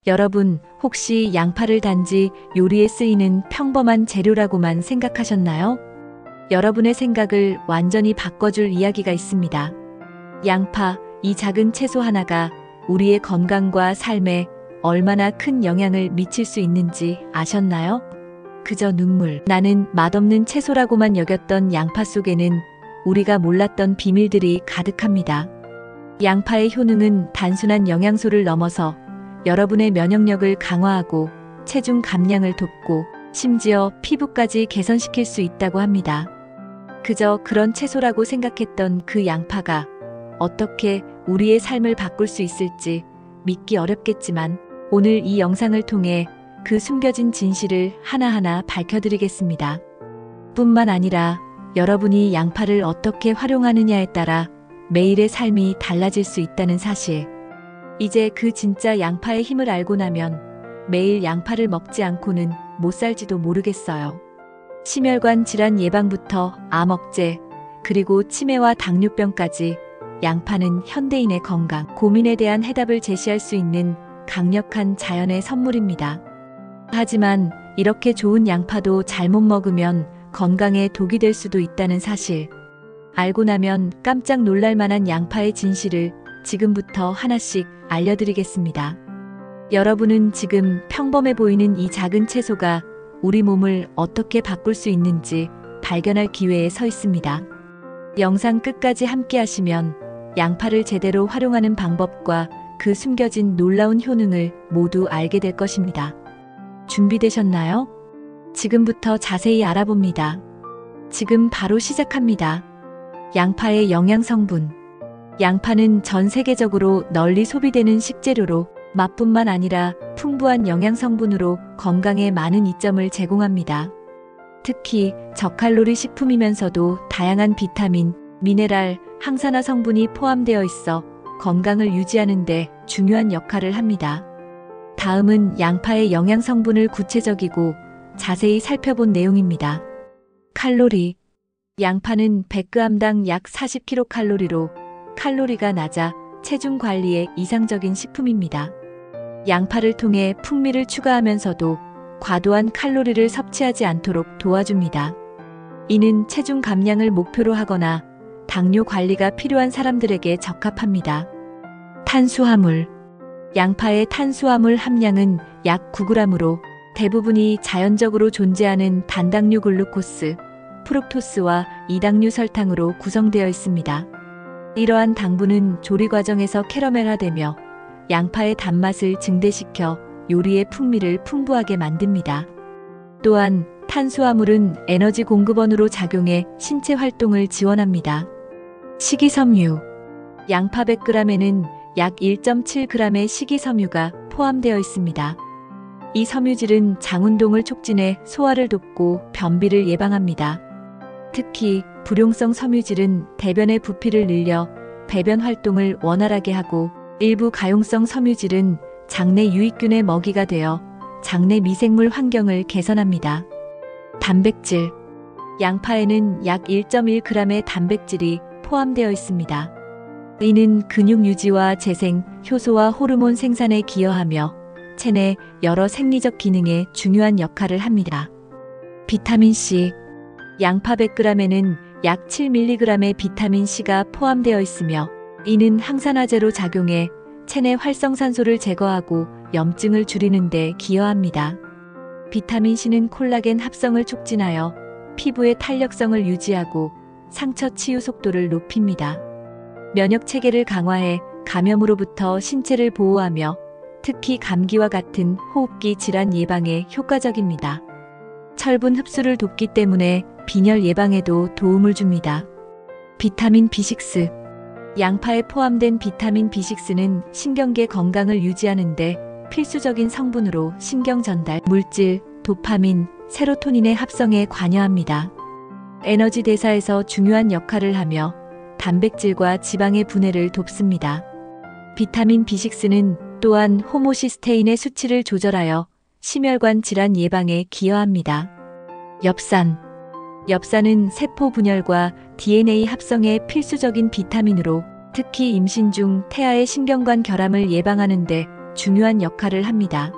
여러분, 혹시 양파를 단지 요리에 쓰이는 평범한 재료라고만 생각하셨나요? 여러분의 생각을 완전히 바꿔줄 이야기가 있습니다. 양파, 이 작은 채소 하나가 우리의 건강과 삶에 얼마나 큰 영향을 미칠 수 있는지 아셨나요? 그저 눈물 나는 맛없는 채소라고만 여겼던 양파 속에는 우리가 몰랐던 비밀들이 가득합니다. 양파의 효능은 단순한 영양소를 넘어서 여러분의 면역력을 강화하고 체중 감량을 돕고 심지어 피부까지 개선시킬 수 있다고 합니다. 그저 그런 채소라고 생각했던 그 양파가 어떻게 우리의 삶을 바꿀 수 있을지 믿기 어렵겠지만 오늘 이 영상을 통해 그 숨겨진 진실을 하나하나 밝혀드리겠습니다. 뿐만 아니라 여러분이 양파를 어떻게 활용하느냐에 따라 매일의 삶이 달라질 수 있다는 사실. 이제 그 진짜 양파의 힘을 알고 나면 매일 양파를 먹지 않고는 못 살지도 모르겠어요. 심혈관 질환 예방부터 암 억제, 그리고 치매와 당뇨병까지 양파는 현대인의 건강 고민에 대한 해답을 제시할 수 있는 강력한 자연의 선물입니다. 하지만 이렇게 좋은 양파도 잘못 먹으면 건강에 독이 될 수도 있다는 사실. 알고 나면 깜짝 놀랄 만한 양파의 진실을 지금부터 하나씩 알려드리겠습니다. 여러분은 지금 평범해 보이는 이 작은 채소가 우리 몸을 어떻게 바꿀 수 있는지 발견할 기회에 서 있습니다. 영상 끝까지 함께 하시면 양파를 제대로 활용하는 방법과 그 숨겨진 놀라운 효능을 모두 알게 될 것입니다. 준비되셨나요? 지금부터 자세히 알아봅니다. 지금 바로 시작합니다. 양파의 영양 성분. 양파는 전 세계적으로 널리 소비되는 식재료로 맛뿐만 아니라 풍부한 영양 성분으로 건강에 많은 이점을 제공합니다. 특히 저칼로리 식품이면서도 다양한 비타민, 미네랄, 항산화 성분이 포함되어 있어 건강을 유지하는 데 중요한 역할을 합니다. 다음은 양파의 영양 성분을 구체적이고 자세히 살펴본 내용입니다. 칼로리. 양파는 100g당 약 40kcal로 칼로리가 낮아 체중 관리에 이상적인 식품입니다. 양파를 통해 풍미를 추가하면서도 과도한 칼로리를 섭취하지 않도록 도와줍니다. 이는 체중 감량을 목표로 하거나 당뇨 관리가 필요한 사람들에게 적합합니다. 탄수화물. 양파의 탄수화물 함량은 약 9g으로 대부분이 자연적으로 존재하는 단당류 글루코스, 프룩토스와 이당류 설탕으로 구성되어 있습니다. 이러한 당분은 조리 과정에서 캐러멜화되며 양파의 단맛을 증대시켜 요리의 풍미를 풍부하게 만듭니다. 또한 탄수화물은 에너지 공급원으로 작용해 신체 활동을 지원합니다. 식이섬유. 양파 100g에는 약 1.7g의 식이섬유가 포함되어 있습니다. 이 섬유질은 장운동을 촉진해 소화를 돕고 변비를 예방합니다. 특히 불용성 섬유질은 대변의 부피를 늘려 배변 활동을 원활하게 하고 일부 가용성 섬유질은 장내 유익균의 먹이가 되어 장내 미생물 환경을 개선합니다. 단백질. 양파에는 약 1.1g의 단백질이 포함되어 있습니다. 이는 근육 유지와 재생, 효소와 호르몬 생산에 기여하며 체내 여러 생리적 기능에 중요한 역할을 합니다. 비타민C. 양파 100g에는 약 7mg의 비타민C가 포함되어 있으며 이는 항산화제로 작용해 체내 활성산소를 제거하고 염증을 줄이는 데 기여합니다. 비타민C는 콜라겐 합성을 촉진하여 피부의 탄력성을 유지하고 상처 치유 속도를 높입니다. 면역 체계를 강화해 감염으로부터 신체를 보호하며 특히 감기와 같은 호흡기 질환 예방에 효과적입니다. 철분 흡수를 돕기 때문에 빈혈 예방에도 도움을 줍니다. 비타민 B6. 양파에 포함된 비타민 B6는 신경계 건강을 유지하는 데 필수적인 성분으로 신경 전달 물질, 도파민, 세로토닌의 합성에 관여합니다. 에너지 대사에서 중요한 역할을 하며 단백질과 지방의 분해를 돕습니다. 비타민 B6는 또한 호모시스테인의 수치를 조절하여 심혈관 질환 예방에 기여합니다. 엽산. 엽산은 세포 분열과 DNA 합성에 필수적인 비타민으로 특히 임신 중 태아의 신경관 결함을 예방하는 데 중요한 역할을 합니다.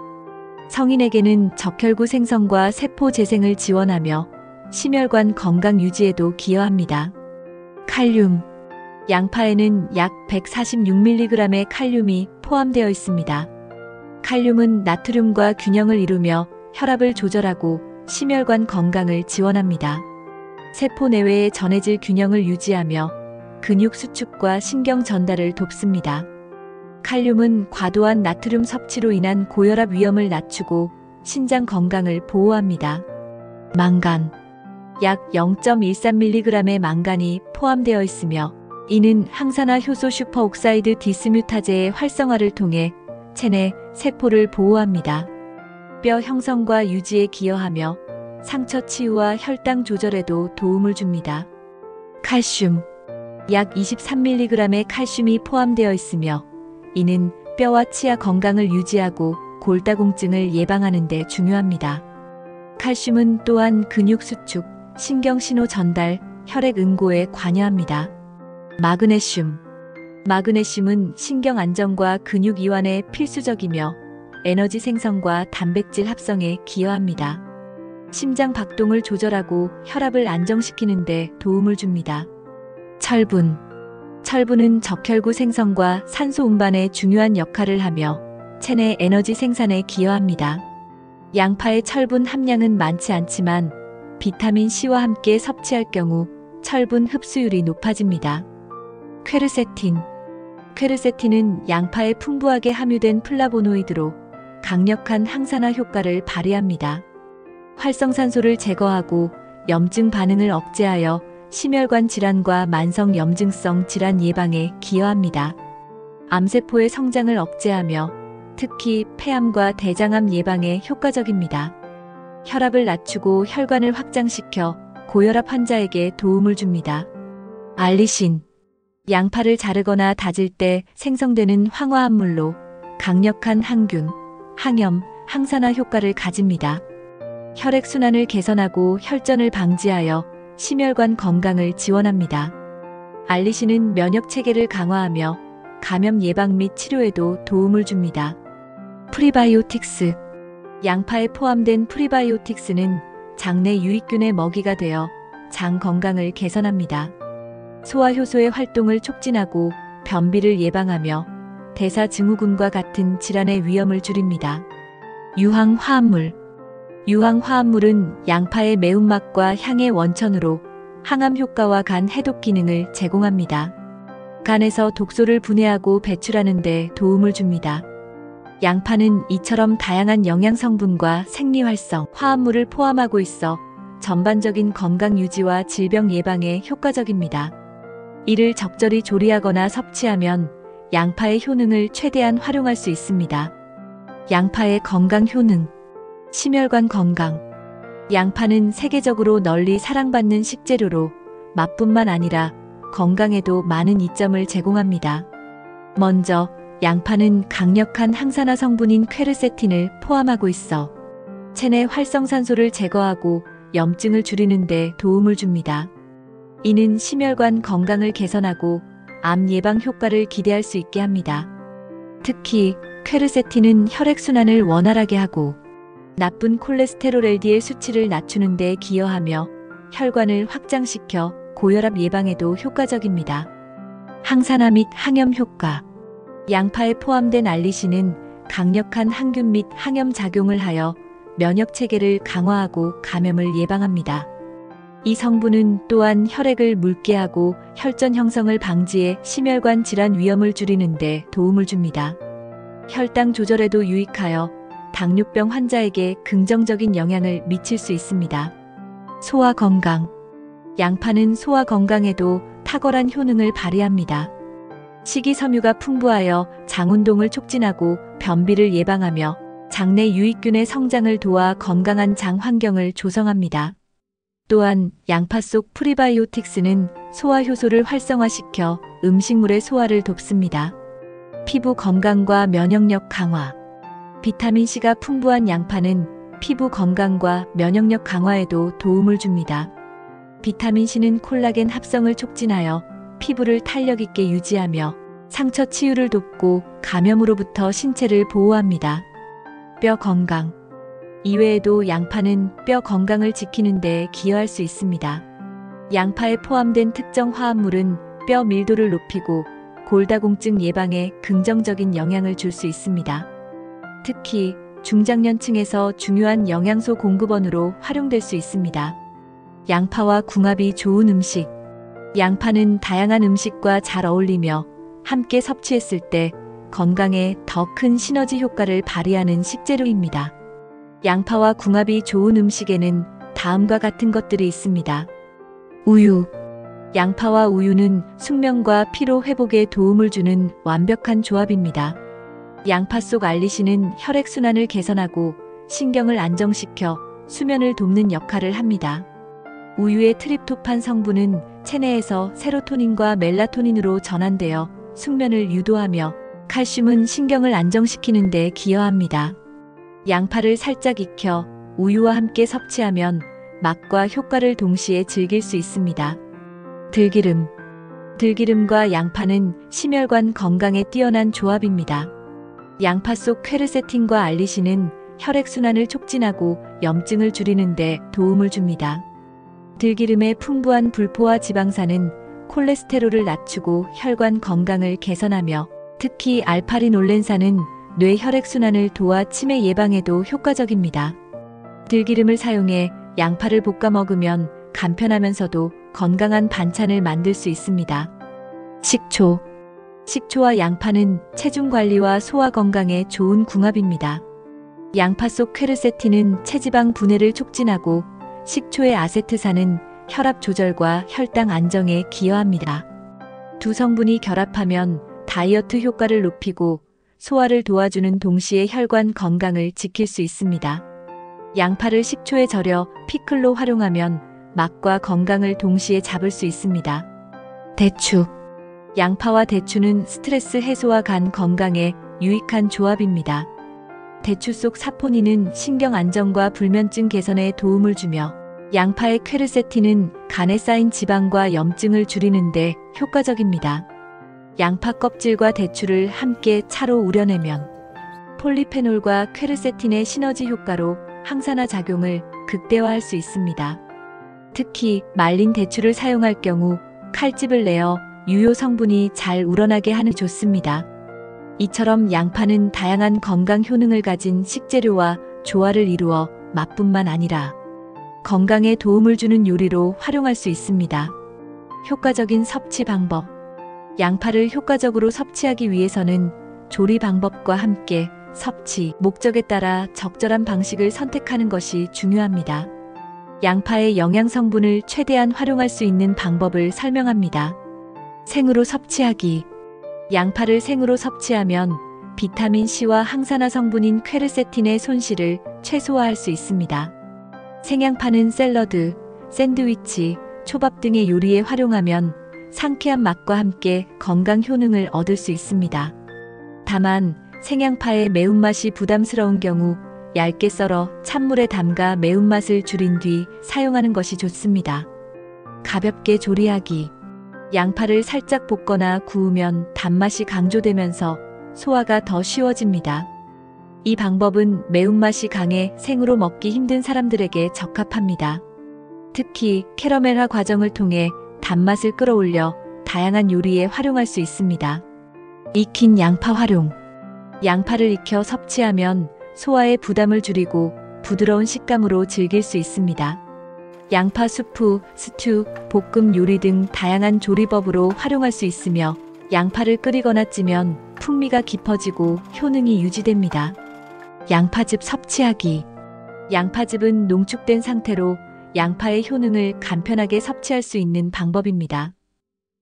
성인에게는 적혈구 생성과 세포 재생을 지원하며 심혈관 건강 유지에도 기여합니다. 칼륨. 양파에는 약 146mg의 칼륨이 포함되어 있습니다. 칼륨은 나트륨과 균형을 이루며 혈압을 조절하고 심혈관 건강을 지원합니다. 세포 내외의 전해질 균형을 유지하며 근육 수축과 신경 전달을 돕습니다. 칼륨은 과도한 나트륨 섭취로 인한 고혈압 위험을 낮추고 신장 건강을 보호합니다. 망간. 약 0.13mg의 망간이 포함되어 있으며 이는 항산화 효소 슈퍼옥사이드 디스뮤타제의 활성화를 통해 체내 세포를 보호합니다. 뼈 형성과 유지에 기여하며 상처 치유와 혈당 조절에도 도움을 줍니다. 칼슘. 약 23mg의 칼슘이 포함되어 있으며 이는 뼈와 치아 건강을 유지하고 골다공증을 예방하는 데 중요합니다. 칼슘은 또한 근육 수축, 신경 신호 전달, 혈액 응고에 관여합니다. 마그네슘. 마그네슘은 신경 안정과 근육 이완에 필수적이며 에너지 생성과 단백질 합성에 기여합니다. 심장 박동을 조절하고 혈압을 안정시키는 데 도움을 줍니다. 철분. 철분은 적혈구 생성과 산소 운반에 중요한 역할을 하며 체내 에너지 생산에 기여합니다. 양파의 철분 함량은 많지 않지만 비타민 C와 함께 섭취할 경우 철분 흡수율이 높아집니다. 퀘르세틴. 퀘르세틴은 양파에 풍부하게 함유된 플라보노이드로 강력한 항산화 효과를 발휘합니다. 활성산소를 제거하고 염증 반응을 억제하여 심혈관 질환과 만성 염증성 질환 예방에 기여합니다. 암세포의 성장을 억제하며 특히 폐암과 대장암 예방에 효과적입니다. 혈압을 낮추고 혈관을 확장시켜 고혈압 환자에게 도움을 줍니다. 알리신. 양파를 자르거나 다질 때 생성되는 황화합물로 강력한 항균, 항염, 항산화 효과를 가집니다. 혈액순환을 개선하고 혈전을 방지하여 심혈관 건강을 지원합니다. 알리신은 면역체계를 강화하며 감염 예방 및 치료에도 도움을 줍니다. 프리바이오틱스. 양파에 포함된 프리바이오틱스는 장내 유익균의 먹이가 되어 장 건강을 개선합니다. 소화효소의 활동을 촉진하고 변비를 예방하며 대사증후군과 같은 질환의 위험을 줄입니다. 유황화합물. 유황화합물은 양파의 매운맛과 향의 원천으로 항암 효과와 간 해독 기능을 제공합니다. 간에서 독소를 분해하고 배출하는 데 도움을 줍니다. 양파는 이처럼 다양한 영양 성분과 생리활성, 화합물을 포함하고 있어 전반적인 건강 유지와 질병 예방에 효과적입니다. 이를 적절히 조리하거나 섭취하면 양파의 효능을 최대한 활용할 수 있습니다. 양파의 건강 효능. 심혈관 건강. 양파는 세계적으로 널리 사랑받는 식재료로 맛뿐만 아니라 건강에도 많은 이점을 제공합니다. 먼저 양파는 강력한 항산화 성분인 퀘르세틴을 포함하고 있어 체내 활성산소를 제거하고 염증을 줄이는 데 도움을 줍니다. 이는 심혈관 건강을 개선하고 암 예방 효과를 기대할 수 있게 합니다. 특히 퀘르세틴은 혈액순환을 원활하게 하고 나쁜 콜레스테롤 LDL 수치를 낮추는 데 기여하며 혈관을 확장시켜 고혈압 예방에도 효과적입니다. 항산화 및 항염 효과. 양파에 포함된 알리신은 강력한 항균 및 항염 작용을 하여 면역 체계를 강화하고 감염을 예방합니다. 이 성분은 또한 혈액을 묽게 하고 혈전 형성을 방지해 심혈관 질환 위험을 줄이는 데 도움을 줍니다. 혈당 조절에도 유익하여 당뇨병 환자에게 긍정적인 영향을 미칠 수 있습니다. 소화 건강. 양파는 소화 건강에도 탁월한 효능을 발휘합니다. 식이섬유가 풍부하여 장 운동을 촉진하고 변비를 예방하며 장내 유익균의 성장을 도와 건강한 장 환경을 조성합니다. 또한 양파 속 프리바이오틱스는 소화효소를 활성화시켜 음식물의 소화를 돕습니다. 피부 건강과 면역력 강화. 비타민C가 풍부한 양파는 피부 건강과 면역력 강화에도 도움을 줍니다. 비타민C는 콜라겐 합성을 촉진하여 피부를 탄력 있게 유지하며 상처 치유를 돕고 감염으로부터 신체를 보호합니다. 뼈 건강. 이외에도 양파는 뼈 건강을 지키는 데 기여할 수 있습니다. 양파에 포함된 특정 화합물은 뼈 밀도를 높이고 골다공증 예방에 긍정적인 영향을 줄 수 있습니다. 특히 중장년층에서 중요한 영양소 공급원으로 활용될 수 있습니다. 양파와 궁합이 좋은 음식. 양파는 다양한 음식과 잘 어울리며 함께 섭취했을 때 건강에 더 큰 시너지 효과를 발휘하는 식재료입니다. 양파와 궁합이 좋은 음식에는 다음과 같은 것들이 있습니다. 우유. 양파와 우유는 숙면과 피로 회복에 도움을 주는 완벽한 조합입니다. 양파 속 알리신은 혈액순환을 개선하고 신경을 안정시켜 수면을 돕는 역할을 합니다. 우유의 트립토판 성분은 체내에서 세로토닌과 멜라토닌으로 전환되어 숙면을 유도하며 칼슘은 신경을 안정시키는 데 기여합니다. 양파를 살짝 익혀 우유와 함께 섭취하면 맛과 효과를 동시에 즐길 수 있습니다. 들기름. 들기름과 양파는 심혈관 건강에 뛰어난 조합입니다. 양파 속 퀘르세틴과 알리신은 혈액순환을 촉진하고 염증을 줄이는 데 도움을 줍니다. 들기름의 풍부한 불포화 지방산은 콜레스테롤을 낮추고 혈관 건강을 개선하며 특히 알파리놀렌산은 뇌 혈액순환을 도와 치매 예방에도 효과적입니다. 들기름을 사용해 양파를 볶아 먹으면 간편하면서도 건강한 반찬을 만들 수 있습니다. 식초. 식초와 양파는 체중 관리와 소화 건강에 좋은 궁합입니다. 양파 속 퀘르세틴은 체지방 분해를 촉진하고 식초의 아세트산은 혈압 조절과 혈당 안정에 기여합니다. 두 성분이 결합하면 다이어트 효과를 높이고 소화를 도와주는 동시에 혈관 건강을 지킬 수 있습니다. 양파를 식초에 절여 피클로 활용하면 맛과 건강을 동시에 잡을 수 있습니다. 대추. 양파와 대추는 스트레스 해소와 간 건강에 유익한 조합입니다. 대추 속 사포닌은 신경 안정과 불면증 개선에 도움을 주며 양파의 퀘르세틴은 간에 쌓인 지방과 염증을 줄이는 데 효과적입니다. 양파 껍질과 대추를 함께 차로 우려내면 폴리페놀과 퀘르세틴의 시너지 효과로 항산화 작용을 극대화할 수 있습니다. 특히 말린 대추를 사용할 경우 칼집을 내어 유효 성분이 잘 우러나게 하는 데 좋습니다. 이처럼 양파는 다양한 건강 효능을 가진 식재료와 조화를 이루어 맛뿐만 아니라 건강에 도움을 주는 요리로 활용할 수 있습니다. 효과적인 섭취 방법. 양파를 효과적으로 섭취하기 위해서는 조리 방법과 함께 섭취 목적에 따라 적절한 방식을 선택하는 것이 중요합니다. 양파의 영양 성분을 최대한 활용할 수 있는 방법을 설명합니다. 생으로 섭취하기. 양파를 생으로 섭취하면 비타민 C와 항산화 성분인 퀘르세틴의 손실을 최소화할 수 있습니다. 생양파는 샐러드, 샌드위치, 초밥 등의 요리에 활용하면 상쾌한 맛과 함께 건강 효능을 얻을 수 있습니다. 다만 생양파의 매운맛이 부담스러운 경우 얇게 썰어 찬물에 담가 매운맛을 줄인 뒤 사용하는 것이 좋습니다. 가볍게 조리하기. 양파를 살짝 볶거나 구우면 단맛이 강조되면서 소화가 더 쉬워집니다. 이 방법은 매운맛이 강해 생으로 먹기 힘든 사람들에게 적합합니다. 특히 캐러멜화 과정을 통해 단맛을 끌어올려 다양한 요리에 활용할 수 있습니다. 익힌 양파 활용. 양파를 익혀 섭취하면 소화의 부담을 줄이고 부드러운 식감으로 즐길 수 있습니다. 양파 수프, 스튜, 볶음 요리 등 다양한 조리법으로 활용할 수 있으며 양파를 끓이거나 찌면 풍미가 깊어지고 효능이 유지됩니다. 양파즙 섭취하기. 양파즙은 농축된 상태로 양파의 효능을 간편하게 섭취할 수 있는 방법입니다.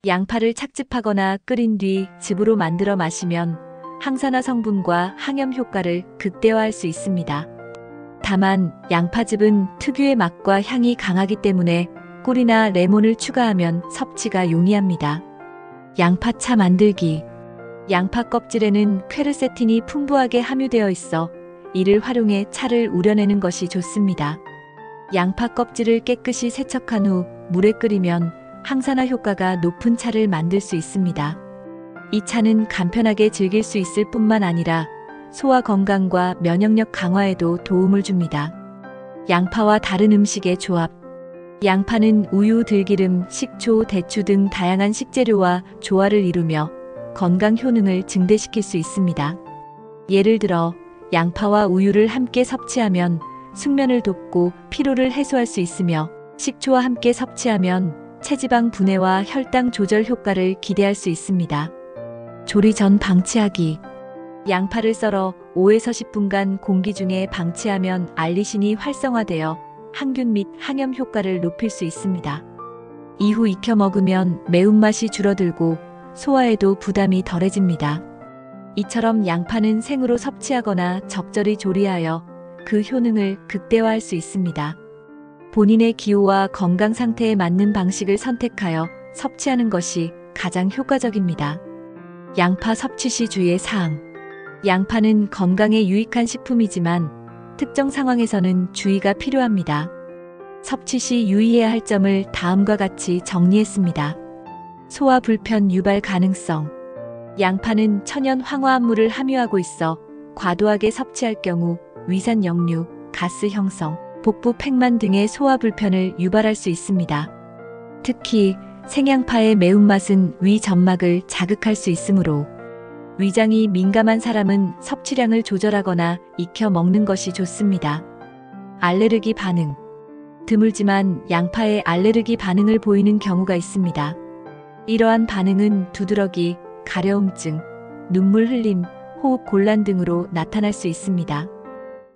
양파를 착즙하거나 끓인 뒤 즙으로 만들어 마시면 항산화 성분과 항염 효과를 극대화할 수 있습니다. 다만 양파즙은 특유의 맛과 향이 강하기 때문에 꿀이나 레몬을 추가하면 섭취가 용이합니다. 양파차 만들기. 양파 껍질에는 퀘르세틴이 풍부하게 함유되어 있어 이를 활용해 차를 우려내는 것이 좋습니다. 양파 껍질을 깨끗이 세척한 후 물에 끓이면 항산화 효과가 높은 차를 만들 수 있습니다. 이 차는 간편하게 즐길 수 있을 뿐만 아니라 소화 건강과 면역력 강화에도 도움을 줍니다. 양파와 다른 음식의 조합. 양파는 우유, 들기름, 식초, 대추 등 다양한 식재료와 조화를 이루며 건강 효능을 증대시킬 수 있습니다. 예를 들어 양파와 우유를 함께 섭취하면 숙면을 돕고 피로를 해소할 수 있으며, 식초와 함께 섭취하면 체지방 분해와 혈당 조절 효과를 기대할 수 있습니다. 조리 전 방치하기. 양파를 썰어 5에서 10분간 공기 중에 방치하면 알리신이 활성화되어 항균 및 항염 효과를 높일 수 있습니다. 이후 익혀 먹으면 매운맛이 줄어들고 소화에도 부담이 덜해집니다. 이처럼 양파는 생으로 섭취하거나 적절히 조리하여 그 효능을 극대화할 수 있습니다. 본인의 기호와 건강 상태에 맞는 방식을 선택하여 섭취하는 것이 가장 효과적입니다. 양파 섭취 시 주의의 사항. 양파는 건강에 유익한 식품이지만 특정 상황에서는 주의가 필요합니다. 섭취 시 유의해야 할 점을 다음과 같이 정리했습니다. 소화 불편 유발 가능성. 양파는 천연 황화합물을 함유하고 있어 과도하게 섭취할 경우 위산 역류, 가스 형성, 복부 팽만 등의 소화 불편을 유발할 수 있습니다. 특히 생양파의 매운맛은 위 점막을 자극할 수 있으므로 위장이 민감한 사람은 섭취량을 조절하거나 익혀 먹는 것이 좋습니다. 알레르기 반응. 드물지만 양파에 알레르기 반응을 보이는 경우가 있습니다. 이러한 반응은 두드러기, 가려움증, 눈물 흘림, 호흡 곤란 등으로 나타날 수 있습니다.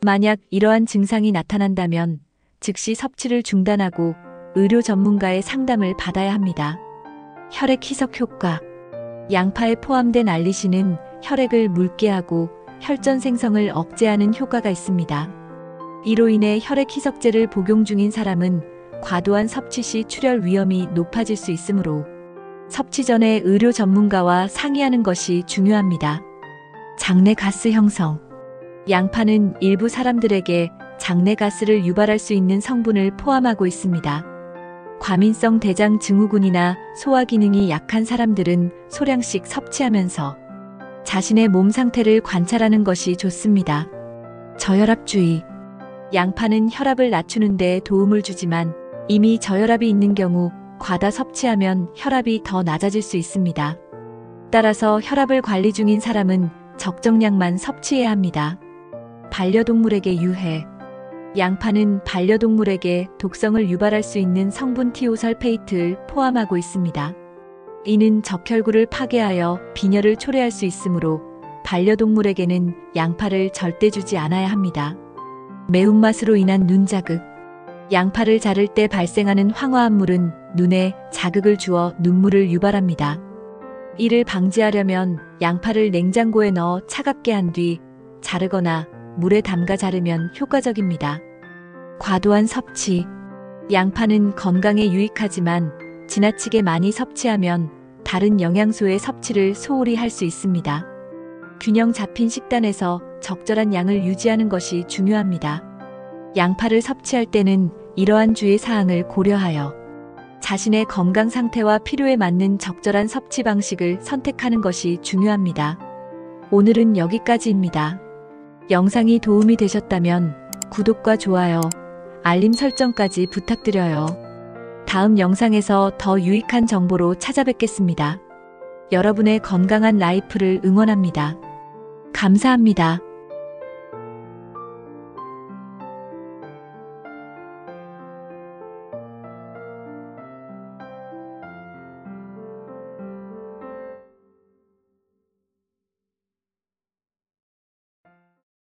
만약 이러한 증상이 나타난다면 즉시 섭취를 중단하고 의료 전문가의 상담을 받아야 합니다. 혈액 희석 효과. 양파에 포함된 알리신은 혈액을 묽게 하고 혈전 생성을 억제하는 효과가 있습니다. 이로 인해 혈액 희석제를 복용 중인 사람은 과도한 섭취 시 출혈 위험이 높아질 수 있으므로 섭취 전에 의료 전문가와 상의하는 것이 중요합니다. 장내 가스 형성. 양파는 일부 사람들에게 장내 가스를 유발할 수 있는 성분을 포함하고 있습니다. 과민성 대장 증후군이나 소화 기능이 약한 사람들은 소량씩 섭취하면서 자신의 몸 상태를 관찰하는 것이 좋습니다. 저혈압 주의. 양파는 혈압을 낮추는 데 도움을 주지만 이미 저혈압이 있는 경우 과다 섭취하면 혈압이 더 낮아질 수 있습니다. 따라서 혈압을 관리 중인 사람은 적정량만 섭취해야 합니다. 반려동물에게 유해. 양파는 반려동물에게 독성을 유발할 수 있는 성분 티오설페이트를 포함하고 있습니다. 이는 적혈구를 파괴하여 빈혈을 초래할 수 있으므로 반려동물에게는 양파를 절대 주지 않아야 합니다. 매운맛으로 인한 눈 자극. 양파를 자를 때 발생하는 황화합물은 눈에 자극을 주어 눈물을 유발합니다. 이를 방지하려면 양파를 냉장고에 넣어 차갑게 한 뒤 자르거나 물에 담가 자르면 효과적입니다. 과도한 섭취. 양파는 건강에 유익하지만 지나치게 많이 섭취하면 다른 영양소의 섭취를 소홀히 할 수 있습니다. 균형 잡힌 식단에서 적절한 양을 유지하는 것이 중요합니다. 양파를 섭취할 때는 이러한 주의 사항을 고려하여 자신의 건강 상태와 필요에 맞는 적절한 섭취 방식을 선택하는 것이 중요합니다. 오늘은 여기까지입니다. 영상이 도움이 되셨다면 구독과 좋아요, 알림 설정까지 부탁드려요. 다음 영상에서 더 유익한 정보로 찾아뵙겠습니다. 여러분의 건강한 라이프를 응원합니다. 감사합니다.